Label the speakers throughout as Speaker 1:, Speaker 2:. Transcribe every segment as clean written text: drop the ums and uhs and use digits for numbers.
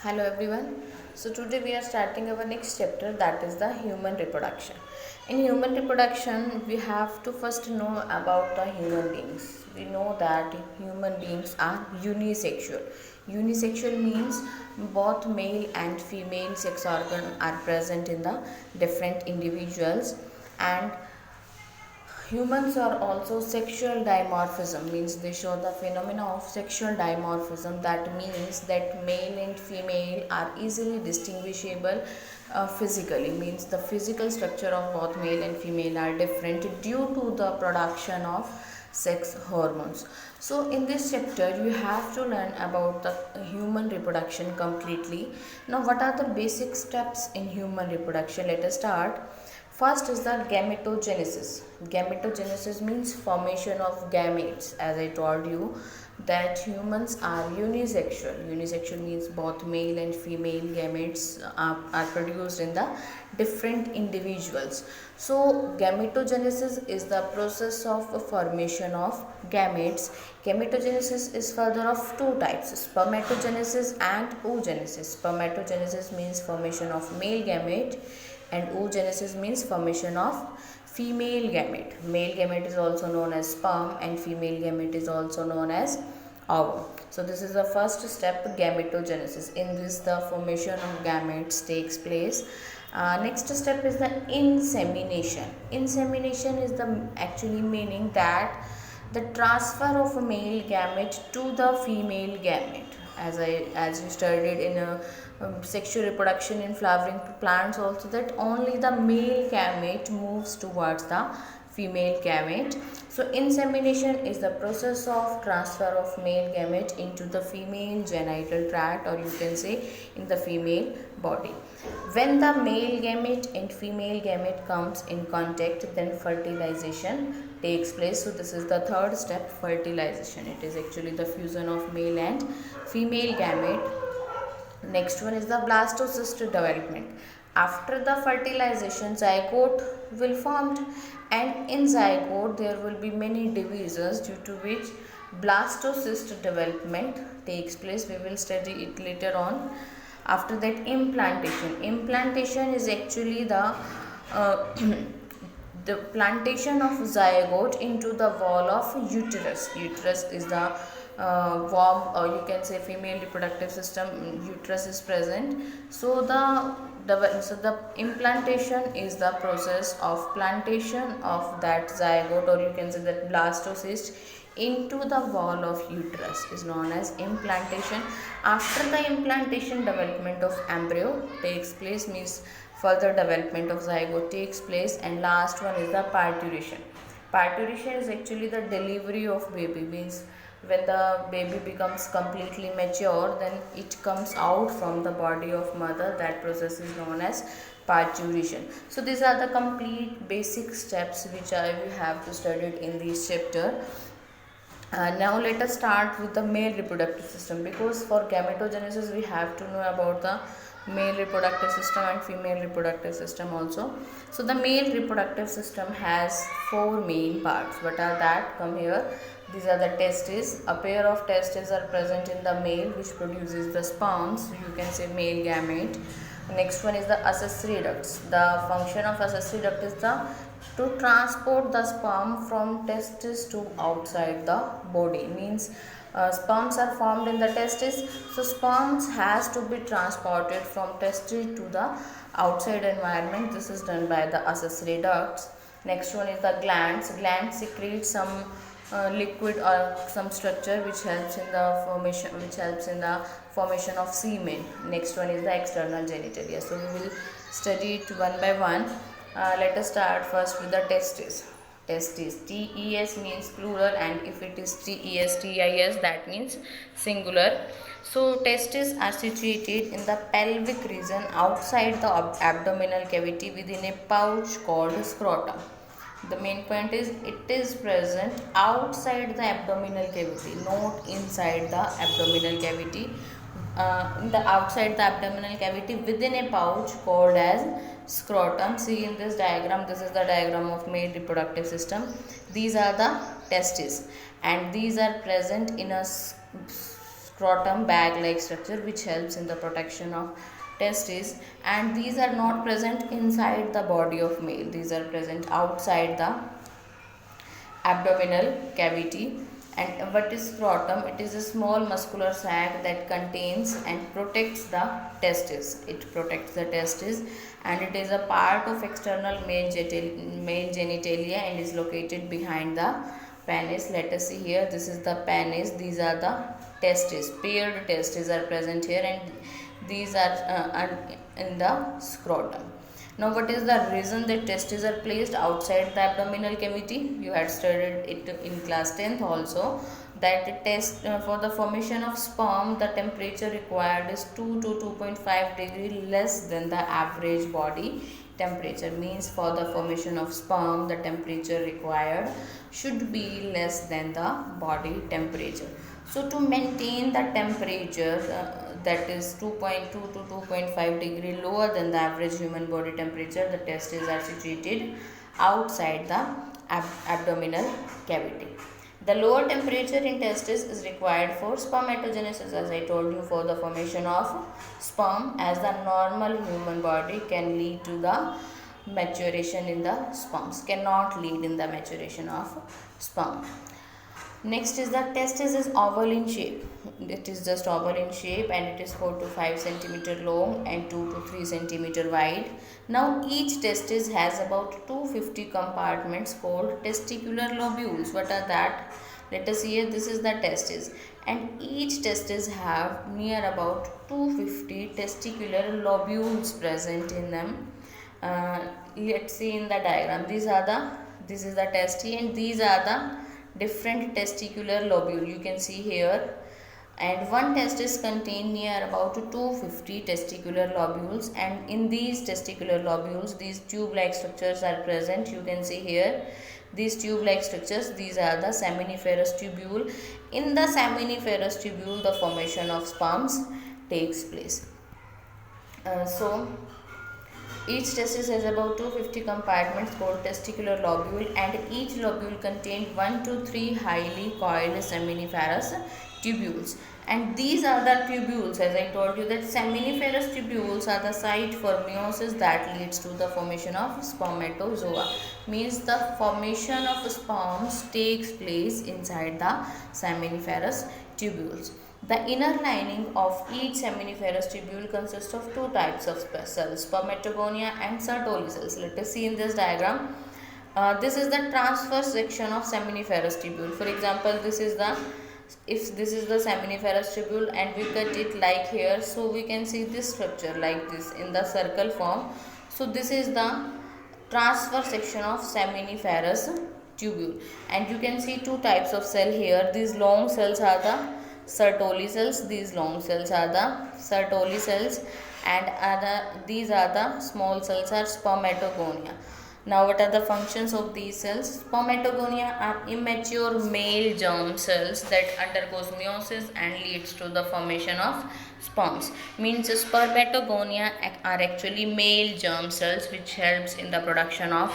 Speaker 1: Hello everyone. So today we are starting our next chapter, that is the human reproduction. In human reproduction, we have to first know about the human beings. We know that human beings are unisexual. Unisexual means both male and female sex organ are present in the different individuals, and humans are also sexual dimorphism, means they show the phenomena of sexual dimorphism. That means that male and female are easily distinguishable physically, means the physical structure of both male and female are different due to the production of sex hormones. So in this chapter you have to learn about the human reproduction completely. Now what are the basic steps in human reproduction? Let us start. First is the gametogenesis. Gametogenesis means formation of gametes. As I told you that humans are unisexual. Unisexual means both male and female gametes are produced in the different individuals. So gametogenesis is the process of formation of gametes. Gametogenesis is further of two types, spermatogenesis and oogenesis. Spermatogenesis means formation of male gamete, and oogenesis means formation of female gamete. Male gamete is also known as sperm and female gamete is also known as ovum. So this is the first step, gametogenesis. In this the formation of gametes takes place. Next step is the insemination. Insemination is the actually meaning that the transfer of a male gamete to the female gamete. As you studied in a sexual reproduction in flowering plants also, that only the male gamete moves towards the female gamete. So insemination is the process of transfer of male gamete into the female genital tract, or you can say in the female body. When the male gamete and female gamete comes in contact, then fertilization takes place. So this is the third step, fertilization. It is actually the fusion of male and female gamete. Next one is the blastocyst development. After the fertilization, zygote will formed, and in zygote there will be many divisions, due to which blastocyst development takes place. We will study it later on. After that, implantation. Implantation is actually the the plantation of zygote into the wall of uterus. Uterus is the womb, or you can say female reproductive system. Uterus is present. So the implantation is the process of plantation of that zygote, or you can say that blastocyst, into the wall of uterus is known as implantation. After the implantation, development of embryo takes place, means further development of zygote takes place. And last one is the parturition. Parturition is actually the delivery of baby, means when the baby becomes completely mature, then it comes out from the body of mother. That process is known as parturition. So these are the complete basic steps which we have to study in this chapter. Now let us start with the male reproductive system, because for gametogenesis we have to know about the male reproductive system and female reproductive system also. So the male reproductive system has four main parts. What are that? Come here. These are the testes. A pair of testes are present in the male, which produces the sperms. So you can say male gamete. Next one is the accessory ducts. The function of accessory duct is to transport the sperm from testes to outside the body, means sperms are formed in the testes, so sperms has to be transported from testes to the outside environment. This is done by the accessory ducts. Next one is the glands. Glands secrete some liquid or some structure which helps in the formation of semen. Next one is the external genitalia. So we will study it one by one. Let us start first with the testes. Testes, TES means plural, and if it is TES that means singular. So testes are situated in the pelvic region outside the abdominal cavity within a pouch called scrotum. The main point is it is present outside the abdominal cavity, not inside the abdominal cavity. In the outside the abdominal cavity within a pouch called as scrotum. See in this diagram, this is the diagram of male reproductive system. These are the testes, and these are present in a scrotum bag like structure which helps in the protection of testes, and these are not present inside the body of male, these are present outside the abdominal cavity. And what is scrotum? It is a small muscular sac that contains and protects the testes. It protects the testes, and it is a part of external male genitalia and is located behind the penis. Let us see here. This is the penis. These are the testes. Paired testes are present here, and these are in the scrotum. Now, what is the reason that testes are placed outside the abdominal cavity? You had studied it in class 10th also, that for the formation of sperm, the temperature required is 2 to 2.5 degree less than the average body temperature. Means for the formation of sperm, the temperature required should be less than the body temperature. So to maintain the temperature that is 2.2 to 2.5 degree lower than the average human body temperature, the testes are situated outside the abdominal cavity. The lower temperature in testes is required for spermatogenesis, as I told you, for the formation of sperm, as the normal human body can lead to the maturation in the sperms, cannot lead in the maturation of sperm. Next is the testis is oval in shape. It is just oval in shape, and it is 4 to 5 centimeter long and 2 to 3 centimeter wide. Now each testis has about 250 compartments called testicular lobules. What are that? Let us see here. This is the testis, and each testis have near about 250 testicular lobules present in them. Let's see in the diagram. This is the testis, and these are the different testicular lobule you can see here, and one testis contain near about 250 testicular lobules, and in these testicular lobules these tube like structures are present. You can see here these tube like structures, these are the seminiferous tubule. In the seminiferous tubule the formation of sperms takes place. Each testis has about 250 compartments called testicular lobule, and each lobule contains 1 to 3 highly coiled seminiferous tubules. And these are the tubules, as I told you, that seminiferous tubules are the site for meiosis that leads to the formation of spermatozoa. Means the formation of sperms takes place inside the seminiferous tubules. The inner lining of each seminiferous tubule consists of two types of cells, spermatogonia and Sertoli cells. Let us see in this diagram. This is the transverse section of seminiferous tubule. For example, if this is the seminiferous tubule and we cut it like here, so we can see this structure like this in the circle form. So this is the transverse section of seminiferous tubule, and you can see two types of cell here. These long cells are the Sertoli cells. These long cells are the Sertoli cells, and these are the small cells are spermatogonia. Now, what are the functions of these cells? Spermatogonia are immature male germ cells that undergoes meiosis and leads to the formation of sperms. Means spermatogonia are actually male germ cells which helps in the production of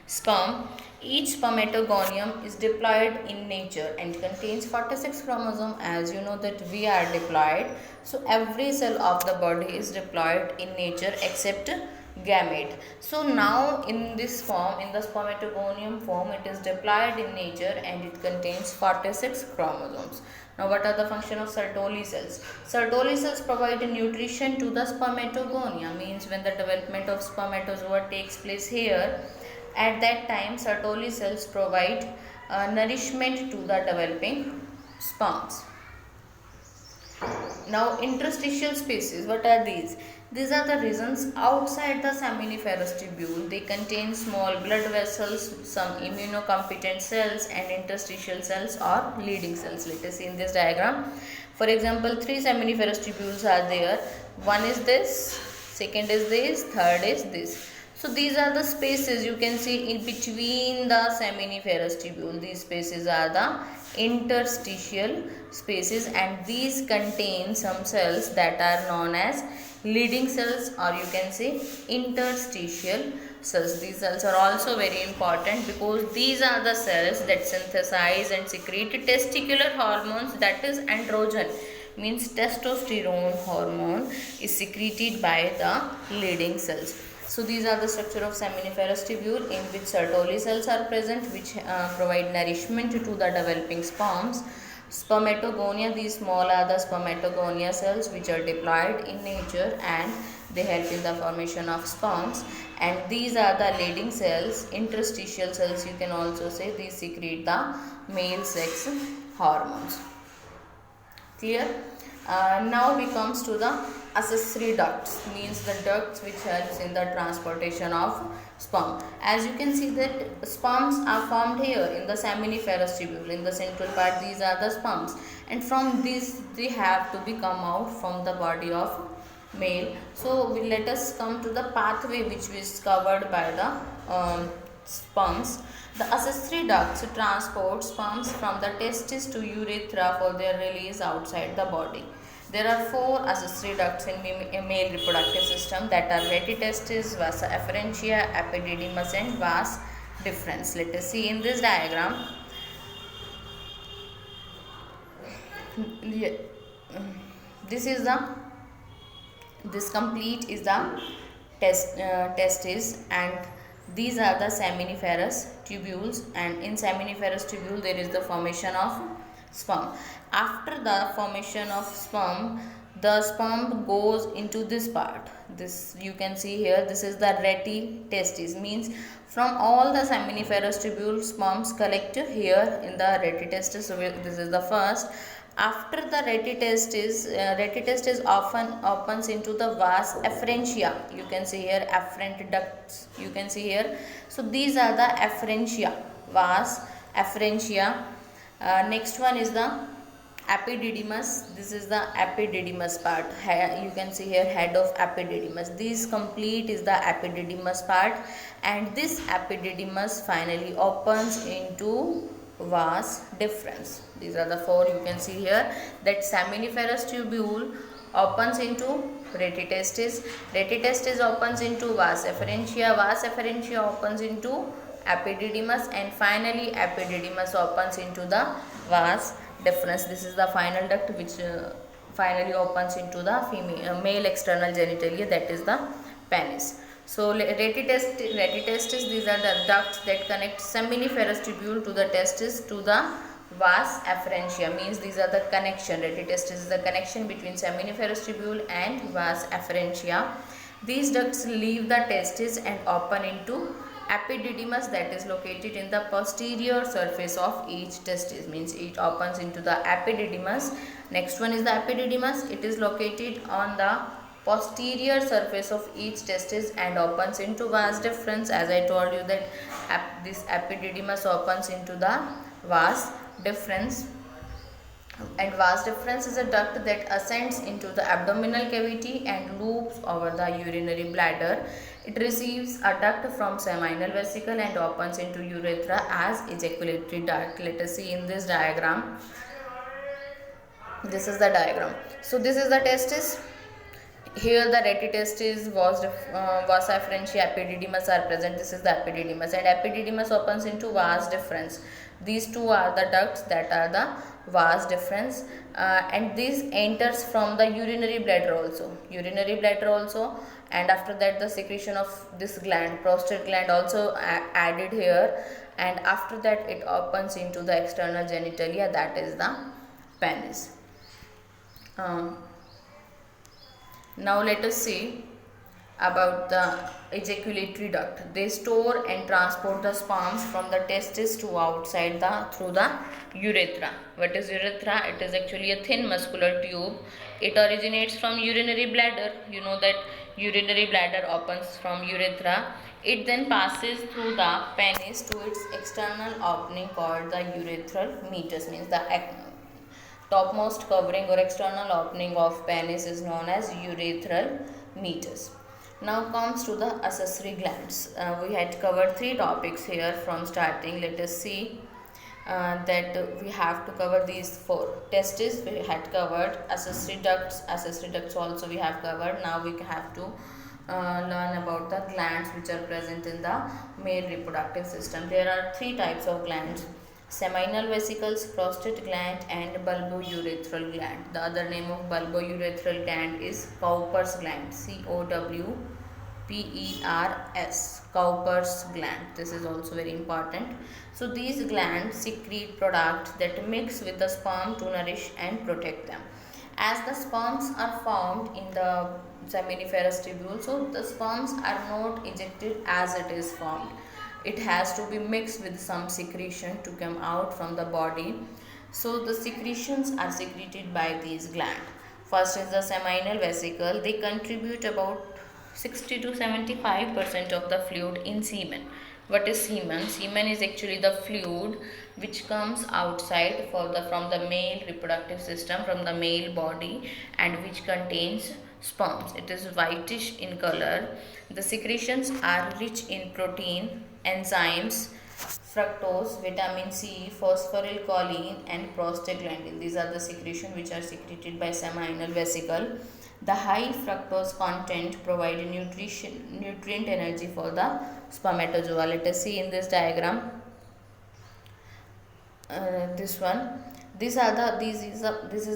Speaker 1: sperm. Each spermatogonium is diploid in nature and contains 46 chromosomes, as you know that we are diploid. So every cell of the body is diploid in nature except gamete. So now in this form, in the spermatogonium form, it is diploid in nature and it contains 46 chromosomes. Now what are the function of Sertoli cells? Sertoli cells provide nutrition to the spermatogonia. Means when the development of spermatozoa takes place here, at that time Sertoli cells provide nourishment to the developing sperms. Now interstitial spaces, what are these? These are the regions outside the seminiferous tubule. They contain small blood vessels, some immunocompetent cells, and interstitial cells or leading cells. Let us see in this diagram. For example, 3 seminiferous tubules are there. One is this, second is this, third is this. So these are the spaces you can see in between the seminiferous tubule. These spaces are the interstitial spaces, and these contain some cells that are known as leading cells, or you can say interstitial cells. These cells are also very important because these are the cells that synthesize and secrete testicular hormones, that is androgen. means testosterone hormone is secreted by the leading cells. So these are the structure of seminiferous tubule, in which Sertoli cells are present, which provide nourishment to the developing sperms. Spermatogonia, these small are the spermatogonia cells which are diploid in nature and they help in the formation of sperms. And these are the leading cells, interstitial cells you can also say. These secrete the male sex hormones. Clear? Now we comes to the accessory ducts, means the ducts which helps in the transportation of sperm. As you can see that sperms are formed here in the seminiferous tubule, in the central part. These are the sperms, and from these they have to be come out from the body of male. So let us come to the pathway which is covered by the sperms. The accessory ducts transport sperms from the testis to urethra for their release outside the body. There are 4 accessory ducts in male reproductive system, that are retitestis, vasa efferentia, epididymis and vas deferens. Let us see in this diagram. This complete is the testis, and these are the seminiferous tubules, and in seminiferous tubule there is the formation of sperm. After the formation of sperm, the sperm goes into this part. This you can see here, this is the retitestis, means from all the seminiferous tubule sperms collect here in the retitestis. So this is the first. After the retitestis often opens into the vas efferentia. You can see here afferent ducts. You can see here. So these are the efferentia, vas efferentia. Next one is the epididymis. This is the epididymis part. You can see here head of epididymis. This complete is the epididymis part, and this epididymis finally opens into vas deferens. These are the 4 you can see here, that seminiferous tubule opens into retitestis, retitestis opens into vas efferentia, vas efferentia opens into epididymis, and finally epididymis opens into the vas deferens. This is the final duct which finally opens into the male external genitalia, that is the penis. So retitestis, these are the ducts that connect seminiferous tubule to the testis to the vas efferentia, means these are the connection. Retitestis is the connection between seminiferous tubule and vas efferentia. These ducts leave the testis and open into epididymis, that is located in the posterior surface of each testis, means it opens into the epididymis. Next one is the epididymis. It is located on the posterior surface of each testis and opens into vas deferens. As I told you that this epididymis opens into the vas deferens, and vas deferens is a duct that ascends into the abdominal cavity and loops over the urinary bladder. It receives a duct from seminal vesicle and opens into urethra as ejaculatory duct. Let us see in this diagram. This is the diagram. So this is the testis. Here the retitestis, vas efferentia, epididymis are present. This is the epididymis, and epididymis opens into vas deferens. These 2 are the ducts that are the vas deferens, and this enters from the urinary bladder also, and after that the secretion of this gland, prostate gland, also added here, and after that it opens into the external genitalia, that is the penis. Now let us see about the ejaculatory duct. They store and transport the sperms from the testis to outside through the urethra. What is urethra? It is actually a thin muscular tube. It originates from urinary bladder. You know that urinary bladder opens from urethra. It then passes through the penis to its external opening called the urethral meatus, means the topmost covering or external opening of penis is known as urethral meatus. Now comes to the accessory glands. We had covered 3 topics here from starting. Let us see that we have to cover these 4. Testis we had covered, accessory ducts also we have covered. Now we have to learn about the glands which are present in the male reproductive system. There are 3 types of glands: Seminal vesicles, prostate gland, and bulbourethral gland. The other name of bulbourethral gland is Cowper's gland. Cowpers, Cowper's gland. This is also very important. So these glands secrete products that mix with the sperm to nourish and protect them. As the sperms are formed in the seminiferous tubule, so the sperms are not ejected as it is formed. It has to be mixed with some secretion to come out from the body. So the secretions are secreted by these glands. First is the seminal vesicle. They contribute about 60 to 75% of the fluid in semen. What is semen? Semen is actually the fluid which comes outside from the male reproductive system, from the male body, and which contains sperms. It is whitish in color. The secretions are rich in protein, enzymes, fructose, vitamin C, phosphorylcholine, and prostaglandin. These are the secretions which are secreted by seminal vesicle. The high fructose content provide nutrient energy for the spermatozoa. Let us see in this diagram. This one. This is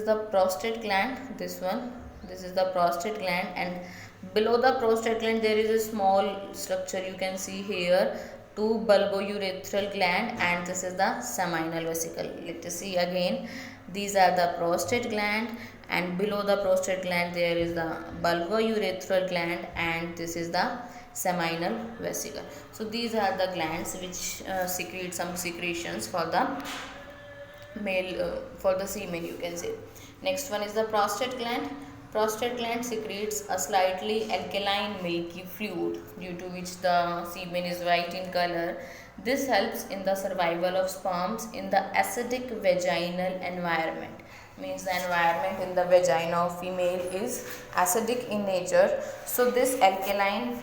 Speaker 1: the prostate gland. This one. This is the prostate gland, and below the prostate gland there is a small structure you can see here. Two bulbourethral gland, and this is the seminal vesicle. Let us see again. These are the prostate gland, and below the prostate gland there is the bulbourethral gland, and this is the seminal vesicle. So these are the glands which secrete some secretions for the male, for the semen, you can say. Next one is the prostate gland. Prostate gland secretes a slightly alkaline milky fluid due to which the semen is white in color. This helps in the survival of sperms in the acidic vaginal environment. Means the environment in the vagina of female is acidic in nature. So this alkaline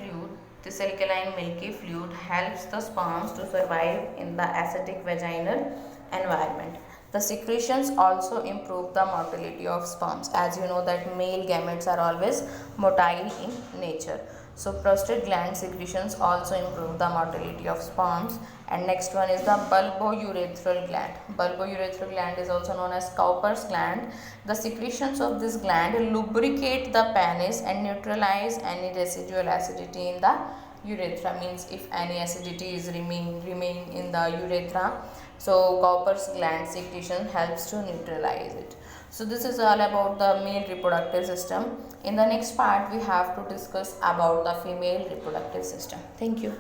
Speaker 1: milky fluid helps the sperms to survive in the acidic vaginal environment. The secretions also improve the motility of sperms. As you know that male gametes are always motile in nature. So prostate gland secretions also improve the motility of sperms. And next one is the bulbourethral gland. Bulbourethral gland is also known as Cowper's gland. The secretions of this gland lubricate the penis and neutralize any residual acidity in the urethra. Means if any acidity is remain in the urethra, so Cowper's gland secretion helps to neutralize it. So this is all about the male reproductive system. In the next part we have to discuss about the female reproductive system. Thank you.